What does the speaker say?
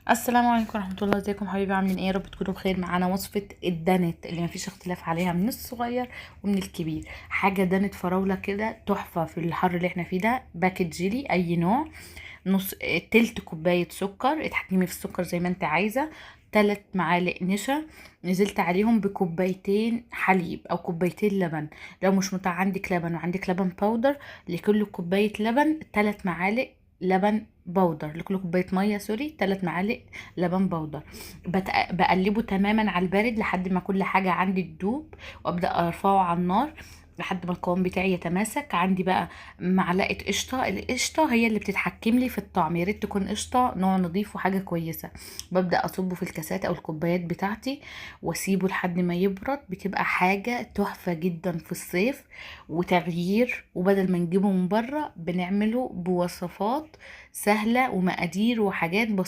السلام عليكم ورحمة الله. ازيكم حبايبي؟ عاملين ايه؟ يا رب تكونوا بخير. معانا وصفة الدانت اللي مفيش اختلاف عليها من الصغير ومن الكبير. حاجة دانت فراولة كده تحفة في الحر اللي احنا فيه ده. باكت جيلي اي نوع، نص تلت كوباية سكر، اتحكمي في السكر زي ما انت عايزة. 3 معالق نشا، نزلت عليهم بكوبايتين حليب او كوبايتين لبن. لو مش عندك لبن وعندك لبن باودر، لكل كوباية لبن 3 معالق لبن باودر، لكل كوباية مية سوري 3 معالق لبن باودر. بقلبه تماما على البارد لحد ما كل حاجة عندي تدوب، وابدأ ارفعه على النار لحد ما القوام بتاعي يتماسك. عندي بقى معلقه قشطه، القشطه هي اللي بتتحكم لي في الطعم، يا ريت تكون قشطه نوع نظيف وحاجه كويسه. ببدا اصبه في الكاسات او الكوبايات بتاعتي واسيبه لحد ما يبرد. بتبقى حاجه تحفه جدا في الصيف وتغيير، وبدل ما نجيبه من بره بنعمله بوصفات سهله ومقادير وحاجات بسيطه.